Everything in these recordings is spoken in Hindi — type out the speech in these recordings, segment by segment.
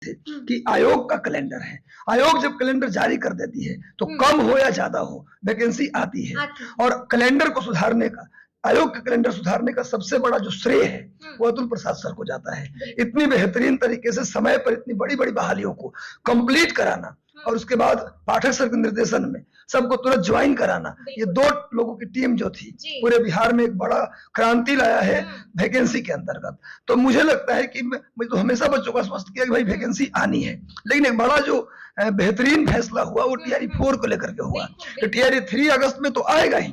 थे कि आयोग का कैलेंडर है, आयोग जब कैलेंडर जारी कर देती है तो कम हो या ज्यादा हो वैकेंसी आती है। और कैलेंडर को सुधारने का, आयोग का कैलेंडर सुधारने का सबसे बड़ा जो श्रेय है वो अतुल प्रसाद सर को जाता है। इतनी बेहतरीन तरीके से समय पर इतनी बड़ी बड़ी बहालियों को कंप्लीट कराना और उसके बाद पाठक सर के निर्देशन में सबको तुरंत ज्वाइन कराना, ये 2 लोगों की टीम जो थी पूरे बिहार में एक बड़ा क्रांति लाया है वैकेंसी के अंतर्गत। तो मुझे लगता है कि मैं तो हमेशा बच्चों को स्पष्ट किया कि भाई वैकेंसी आनी है, लेकिन एक बड़ा जो बेहतरीन फैसला हुआ वो टीआरई 4 को लेकर के हुआ। तो टीआरई 3 अगस्त में तो आएगा ही,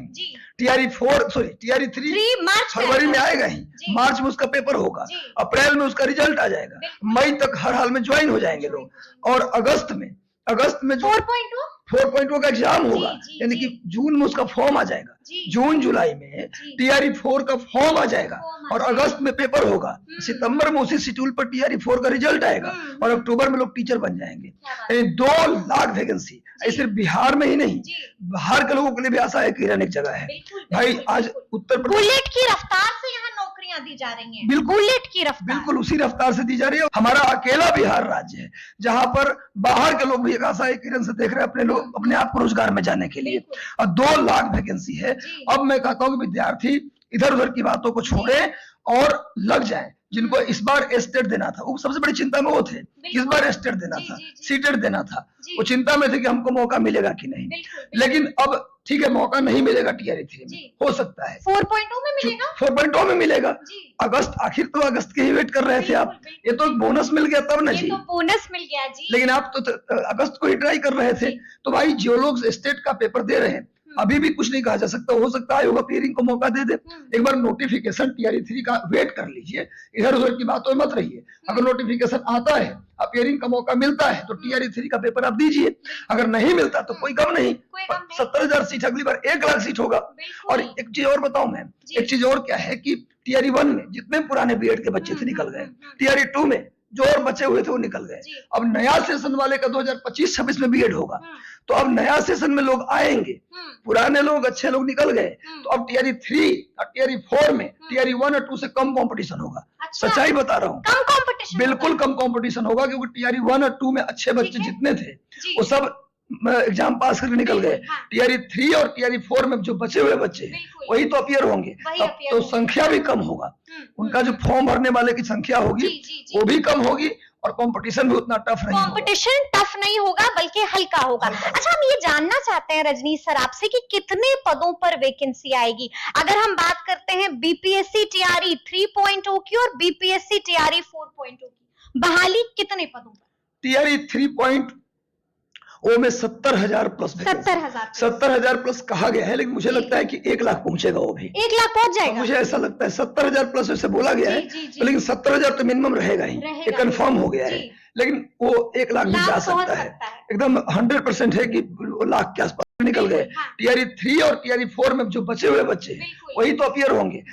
टीआरई 3 फरवरी में आएगा ही, मार्च में उसका पेपर होगा, अप्रैल में उसका रिजल्ट आ जाएगा, मई तक हर हाल में ज्वाइन हो जाएंगे लोग, और अगस्त में जो 4.0 का एग्जाम होगा, यानी कि जून में उसका फॉर्म आ जाएगा, जून जुलाई में टीआरई 4 का फॉर्म आ जाएगा और अगस्त में पेपर होगा, सितंबर में उसी शेड्यूल पर टीआरई 4 का रिजल्ट आएगा और अक्टूबर में लोग टीचर बन जाएंगे। 2 लाख वैकेंसी सिर्फ बिहार में ही नहीं, बाहर के लोगों के लिए भी आशा है कि एक जगह है। भाई आज उत्तर प्रदेश बुलेट की रफ्तार से यहाँ नौकरियां दी जा रही हैं, बिल्कुल बुलेट की रफ्तार, बिल्कुल उसी रफ्तार से दी जा रही है। हमारा अकेला बिहार राज्य है जहां पर बाहर के लोग भी एक आशा किरण से देख रहे हैं अपने लोग अपने आप को रोजगार में जाने के लिए, और 2 लाख वैकेंसी है। अब मैं कहता हूँ कि विद्यार्थी इधर उधर की बातों को छोड़े और लग जाए। जिनको इस बार एस्टेट देना था, वो सबसे बड़ी चिंता में वो थे, इस बार एस्टेट देना था, सीटेट देना था, वो चिंता में थे कि हमको मौका मिलेगा कि नहीं। लेकिन अब ठीक है, मौका नहीं मिलेगा टीआरई 3 में, हो सकता है 4.0 में मिलेगा, 4.0 में मिलेगा। अगस्त, आखिर तो अगस्त के ही वेट कर रहे थे आप, ये तो बोनस मिल गया तब ना जी, तो बोनस मिल गया जी, लेकिन आप तो अगस्त को ही ट्राई कर रहे थे। तो भाई जो लोग स्टेट का पेपर दे रहे हैं अभी भी कुछ नहीं कहा जा सकता, हो सकता है अपीयरिंग को मौका दे दे। एक बार नोटिफिकेशन टीआरई 3 का वेट कर लीजिए, इधर उधर की बातों में मत रहिए। अगर नोटिफिकेशन आता है, अपीयरिंग का मौका मिलता है तो टीआरई 3 का पेपर आप दीजिए, अगर नहीं मिलता तो कोई गम नहीं, 70,000 सीट अगली बार 1 लाख सीट होगा। और एक चीज और बताऊं मैं, एक चीज और क्या है कि टीआरई 1 में जितने पुराने बीएड के बच्चे थे निकल गए, टीआरई 2 में जो और बचे हुए थे वो निकल गए। अब नया सेशन वाले का 2025-26 में बीएड होगा, तो अब नया सेशन में लोग आएंगे, पुराने लोग अच्छे लोग निकल गए, तो अब टीआरई 3 और टीआरई 4 में टीआरई 1 और 2 से कम कंपटीशन होगा। सच्चाई बता रहा हूँ, कम कंपटीशन, बिल्कुल कम कंपटीशन होगा, क्योंकि टीआरई 1 और 2 में अच्छे बच्चे जितने थे वो सब एग्जाम पास करके निकल गए। टीआरई 3 और टीआरई 4 में जो बचे हुए बच्चे वही तो अपीयर होंगे, तो संख्या भी कम होगा, उनका जो फॉर्म भरने वाले की संख्या होगी वो भी कम होगी और कंपटीशन भी उतना टफ नहीं होगा। कंपटीशन टफ नहीं होगा बल्कि हल्का होगा। अच्छा, हम ये जानना चाहते हैं रजनीश सर आपसे कि कितने पदों पर वैकेंसी आएगी। अगर हम बात करते हैं बीपीएससी टीआरई 3.0 की और बीपीएससी टीआरई 4.0 की, बहाली कितने पदों पर? टीआरई 3.0 में 70,000 प्लस, 70,000 प्लस कहा गया है, लेकिन मुझे लगता है कि 1 लाख पहुंचेगा, वो भी 1 लाख पहुंच जाएगा। मुझे ऐसा लगता है 70,000 प्लस ऐसे बोला गया है, लेकिन 70,000 तो मिनिमम रहेगा ही, ये कंफर्म हो गया है, लेकिन वो 1 लाख भी जा सकता है। एकदम 100% है कि वो लाख के आसपास निकल गए। टीआरई 3 और टीआरई 4 में जो बचे हुए बच्चे वही तो अपीयर होंगे,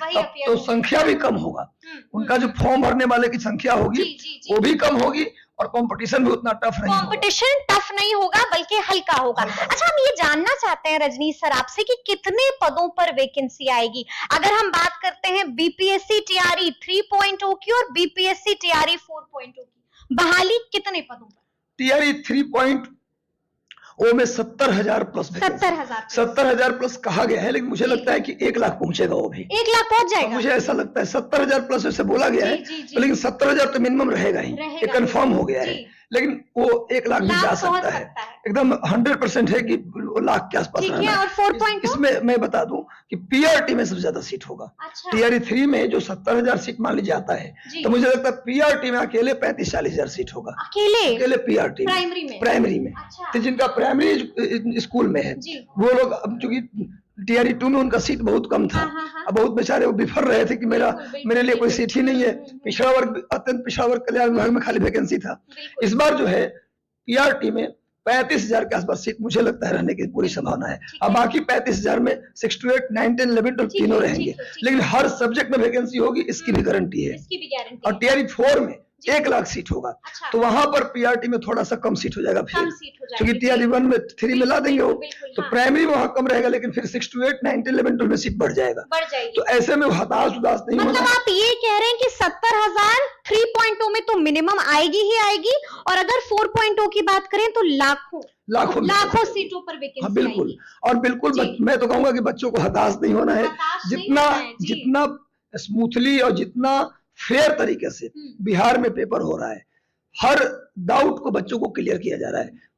तो संख्या भी कम होगा, उनका जो फॉर्म भरने वाले की संख्या होगी वो भी कम होगी और कंपटीशन भी उतना टफ नहीं होगा। कंपटीशन टफ नहीं होगा बल्कि हल्का होगा। अच्छा, हम ये जानना चाहते हैं रजनीश सर आपसे कि कितने पदों पर वैकेंसी आएगी। अगर हम बात करते हैं बीपीएससी टीआरई 3.0 की और बीपीएससी टीआरई 4.0 की, बहाली कितने पदों पर? टीआरई 3.0 में 70,000 प्लस, 70,000 प्लस कहा गया है, लेकिन मुझे लगता है कि 1 लाख पहुंचेगा, वो भी 1 लाख पहुंच जाएगा। मुझे ऐसा लगता है 70,000 प्लस ऐसे बोला गया है, लेकिन 70,000 तो मिनिमम रहेगा ही, ये कंफर्म हो गया है, लेकिन वो 1 लाख भी जा सकता है। एकदम 100% है कि वो लाख के आसपास रहना है। इसमें मैं बता दूं कि पीआरटी में सबसे ज्यादा सीट होगा। टीआरई 3 में जो 70,000 सीट मान लीजिए आता है, तो मुझे लगता है पीआरटी में अकेले 35-40,000 सीट होगा, अकेले पीआरटी प्राइमरी में। तो जिनका प्राइमरी स्कूल में है वो लोग, अब चूंकि टीआरई 2 में उनका सीट बहुत कम था, अब बहुत बेचारे वो बिफर रहे थे कि मेरे लिए कोई सीट ही नहीं है, पिछड़ा वर्ग, अत्यंत पिछड़ा वर्ग कल्याण विभाग में खाली वैकेंसी था। इस बार जो है पीआरटी में 35,000 के आसपास सीट मुझे लगता है रहने की पूरी संभावना है। अब बाकी 35,000 में 6 to 8, 9, 10, 11, 12 तीनों रहेंगे, लेकिन हर सब्जेक्ट में वैकेंसी होगी, इसकी भी गारंटी है। और टीआरई 4 में 1 लाख सीट होगा, तो वहां पर पीआरटी में थोड़ा सा कम सीट हो जाएगा, फिर क्योंकि टीआरई 1 में 3 में ला देंगे वो, तो प्राइमरी में वहां कम रहेगा, लेकिन फिर 6 to 8, 9, 10, 11, 12 में सीट बढ़ जाएगा। तो ऐसे में हताश उदास नहीं होना। मतलब आप ये कह रहे हैं कि 70,000 3.0 में तो मिनिमम आएगी ही आएगी, और अगर 4.0 की बात करें तो लाखों सीटों पर वैकेंसी। हाँ बिल्कुल, और बिल्कुल मैं तो कहूंगा कि बच्चों को हताश नहीं होना है। जितना स्मूथली और जितना फेयर तरीके से बिहार में पेपर हो रहा है, हर डाउट को बच्चों को क्लियर किया जा रहा है।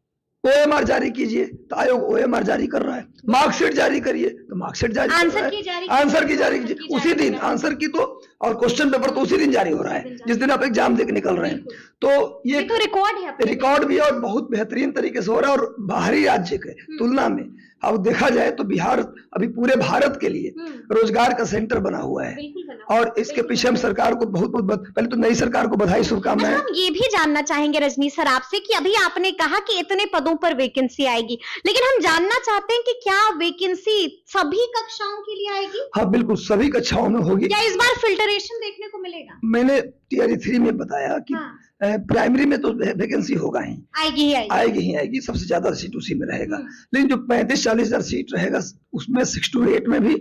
OMR जारी कीजिए तो आयोग OMR जारी कर रहा है, मार्कशीट जारी करिए तो मार्कशीट जारी कर रहा है, आंसर की जारी कीजिए उसी दिन, आंसर की तो और क्वेश्चन पेपर तो उसी दिन जारी हो रहा है जिस दिन आप एग्जाम देके निकल रहे हैं। तो ये तो रिकॉर्ड भी है और बहुत बेहतरीन तरीके से हो रहा है। और बाहरी राज्य के तुलना में अब देखा जाए तो बिहार अभी पूरे भारत के लिए रोजगार का सेंटर बना हुआ है, और इसके पीछे हम सरकार को बहुत पहले तो नई सरकार को बधाई, शुभकामनाएं। हम ये भी जानना चाहेंगे रजनीश सर आपसे कि अभी आपने कहा कि इतने पदों पर वैकेंसी आएगी, लेकिन हम जानना चाहते हैं कि क्या वैकेंसी सभी कक्षाओं के लिए आएगी? हाँ बिल्कुल, सभी कक्षाओं में होगी। क्या इस बार फिल्टरेशन देखने को मिलेगा? मैंने TRE 3 में बताया कि प्राइमरी में तो वैकेंसी होगा ही, आएगी, सबसे ज्यादा सीट उसी में रहेगा। लेकिन जो 35-40 हजार सीट रहेगा उसमें 6 to 8 में भी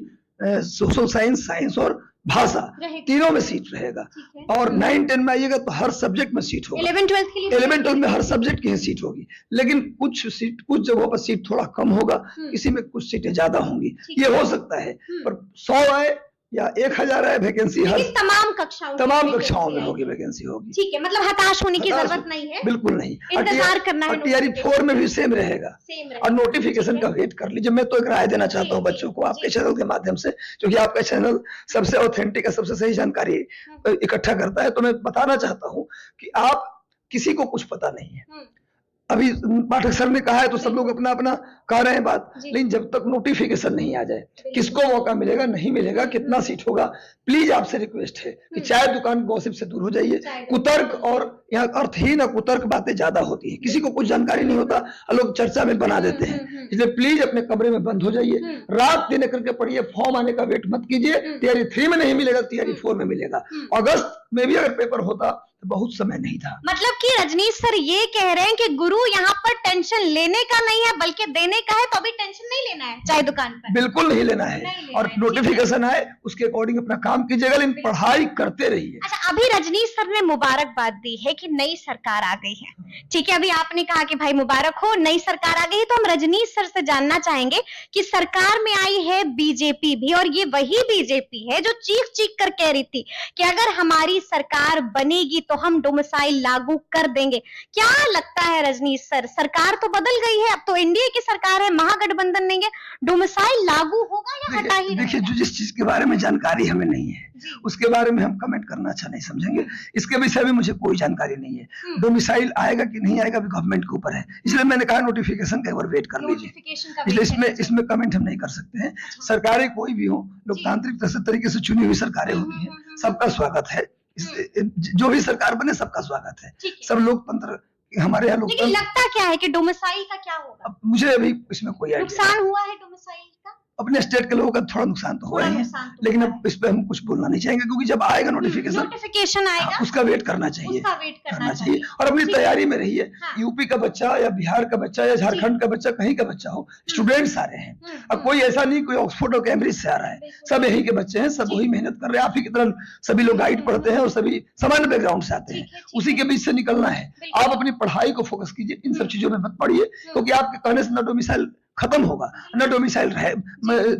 सोशल साइंस और भाषा तीनों में सीट रहेगा। और 9-10 में आइएगा तो हर सब्जेक्ट में सीट होगा। 11-12 में हर सब्जेक्ट की सीट होगी, लेकिन कुछ जगहों पर सीट थोड़ा कम होगा, किसी में कुछ सीटें ज्यादा होंगी, ये हो सकता है। पर 100 आए या 1000 आए, वैकेंसी हर तमाम कक्षाओं में होगी, वैकेंसी होगी। ठीक है, मतलब हताश होने की जरूरत नहीं है, बिल्कुल नहीं, इंतजार करना है। TRE 4 में भी सेम रहेगा, और नोटिफिकेशन का वेट कर लीजिए। मैं तो एक राय देना चाहता हूँ बच्चों को आपके चैनल के माध्यम से, क्योंकि आपका चैनल सबसे ऑथेंटिक है, सबसे सही जानकारी इकट्ठा करता है। तो मैं बताना चाहता हूँ कि आप किसी को कुछ पता नहीं है। अभी पाठक सर ने कहा है तो सब लोग अपना अपना कह रहे हैं बात, लेकिन जब तक नोटिफिकेशन नहीं आ जाए, किसको मौका मिलेगा, नहीं मिलेगा, कितना सीट होगा, प्लीज आपसे रिक्वेस्ट है कि चाय दुकान गॉसिप से दूर हो जाइए। कुतर्क और यहाँ अर्थहीन और कुतर्क बातें ज्यादा होती है, किसी को कुछ जानकारी नहीं होता, लोग चर्चा में बना देते हैं। इसलिए प्लीज अपने कमरे में बंद हो जाइए, रात दिन करके पढ़िए, फॉर्म आने का वेट मत कीजिए। TRE 3 में नहीं मिलेगा, TRE 4 में मिलेगा। अगस्त में भी अगर पेपर होता तो बहुत समय नहीं था। मतलब कि रजनीश सर ये कह रहे हैं कि गुरु यहाँ पर टेंशन लेने का नहीं है बल्कि देने का है, तो अभी टेंशन नहीं लेना है चाय दुकान पर, बिल्कुल नहीं लेना है। और नोटिफिकेशन आए उसके अकॉर्डिंग अपना काम कीजिएगा, लेकिन पढ़ाई करते रहिए। अच्छा, अभी रजनीश सर ने मुबारकबाद दी है कि नई सरकार आ गई है, ठीक है, अभी आपने कहा कि भाई मुबारक हो, नई सरकार आ गई है। तो हम रजनीश सर से जानना चाहेंगे कि सरकार में आई है बीजेपी भी, और ये वही बीजेपी है जो चीख कर कह रही थी कि अगर हमारी सरकार बनेगी तो हम डोमिसाइल लागू कर देंगे। क्या लगता है रजनीश सर, सरकार तो बदल गई है, अब तो एनडीए की सरकार है, महागठबंधन नहीं है, डोमिसाइल लागू होगा या हटा ही? देखिए, जिस चीज के बारे में जानकारी हमें नहीं है उसके बारे में हम कमेंट करना अच्छा नहीं समझेंगे। इसके विषय में मुझे कोई जानकारी नहीं है। डोमिसाइल आएगा कि नहीं आएगा गवर्नमेंट के ऊपर है, इसलिए मैंने कहा नोटिफिकेशन का एक बार वेट कर लीजिए। इसलिए इसमें कमेंट हम नहीं कर सकते हैं। सरकारें कोई भी हो, लोकतांत्रिक तरीके से चुनी हुई सरकारें होती हैं, सबका स्वागत है। जो भी सरकार बने सबका स्वागत है, सब लोकतंत्र हमारे यहाँ। लेकिन लगता क्या है कि डोमिसाइल का क्या होगा? मुझे अभी इसमें कोई नुकसान हुआ है डोमिसाइल का? अपने स्टेट के लोगों का थोड़ा नुकसान तो हुआ है, लेकिन अब इस पे हम कुछ बोलना नहीं चाहेंगे, क्योंकि जब आएगा नोटिफिकेशन आएगा उसका वेट करना चाहिए। और अपनी तैयारी में रहिए। यूपी का बच्चा या बिहार का बच्चा या झारखंड का बच्चा, कहीं का बच्चा हो, स्टूडेंट सारे हैं। अब कोई ऐसा नहीं कोई ऑक्सफोर्ड और कैम्ब्रिज से आ रहा है, सब यही के बच्चे हैं, सब वही मेहनत कर रहे हैं। आप ही की तरह सभी लोग गाइड पढ़ते हैं और सभी सामान्य बैकग्राउंड से आते हैं, उसी के बीच से निकलना है। आप अपनी पढ़ाई को फोकस कीजिए, इन सब चीजों में मत पढ़िए, क्योंकि आपके कहने से न डोमिसाइल खत्म होगा न डोमिसाइल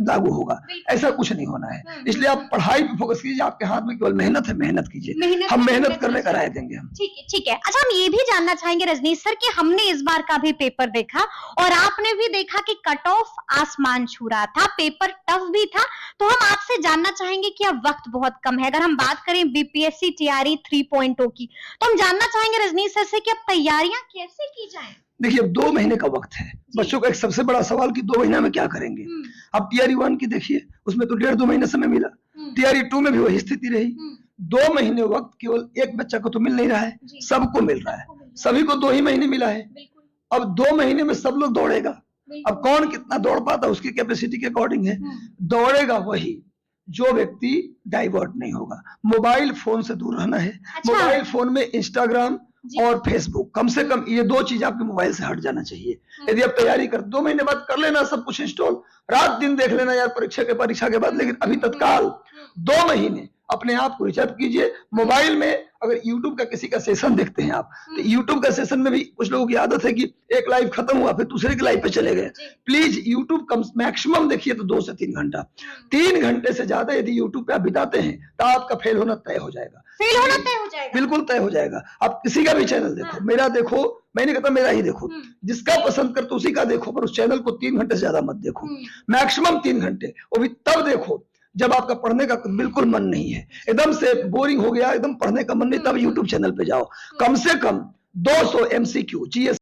लागू होगा, ऐसा कुछ नहीं होना है। इसलिए आप पढ़ाई पे फोकस कीजिए, आपके हाथ में केवल मेहनत है, मेहनत कीजिए। हम मेहनत करने का राय देंगे हम। ठीक है। अच्छा, हम ये भी जानना चाहेंगे रजनीश सर कि हमने इस बार का भी पेपर देखा और आपने भी देखा कि कट ऑफ आसमान छू रहा था, पेपर टफ भी था। तो हम आपसे जानना चाहेंगे कि अब वक्त बहुत कम है। अगर हम बात करें BPSC TRE 3.0 की, तो हम जानना चाहेंगे रजनीश सर से कि अब तैयारियां कैसे की जाएं? देखिए, अब 2 महीने का वक्त है। बच्चों का एक सबसे बड़ा सवाल कि 2 महीना में क्या करेंगे। अब TRE 1 की देखिए, उसमें तो 1.5-2 महीने समय मिला। TRE 2 में भी वही स्थिति रही। 2 महीने वक्त केवल एक बच्चा को तो मिल नहीं रहा है, सबको मिल रहा है। सभी को 2 ही महीने मिला है। अब 2 महीने में सब लोग दौड़ेगा। अब कौन कितना दौड़ पाता उसकी कैपेसिटी के अकॉर्डिंग है। दौड़ेगा वही जो व्यक्ति डाइवर्ट नहीं होगा। मोबाइल फोन से दूर रहना है। मोबाइल फोन में इंस्टाग्राम और फेसबुक, कम से कम ये 2 चीज आपके मोबाइल से हट जाना चाहिए। यदि आप तैयारी कर 2 महीने बाद कर लेना सब कुछ इंस्टॉल, रात दिन देख लेना यार परीक्षा के बाद। लेकिन अभी तत्काल 2 महीने अपने आप को रिचार्ज कीजिए। मोबाइल में अगर YouTube का किसी का सेशन देखते हैं आप, तो YouTube का सेशन में भी कुछ लोगों की आदत है कि एक लाइव खत्म हुआ फिर दूसरे की लाइव पे चले गए। प्लीज YouTube कम मैक्सिमम देखिए तो 2 से 3 घंटा, 3 घंटे से ज्यादा यदि YouTube पे आप बिताते हैं तो आपका फेल होना तय हो जाएगा। फेल होना तय हो जाएगा, बिल्कुल तय हो जाएगा। आप किसी का भी चैनल देखो, मेरा देखो, मैंने कहता मेरा ही देखो, जिसका पसंद करते उसी का देखो, पर उस चैनल को 3 घंटे से ज्यादा मत देखो, मैक्सिमम 3 घंटे। वो भी तब देखो जब आपका पढ़ने का बिल्कुल मन नहीं है, एकदम से बोरिंग हो गया, एकदम पढ़ने का मन नहीं, तब YouTube चैनल पे जाओ। कम से कम 200 MCQ GS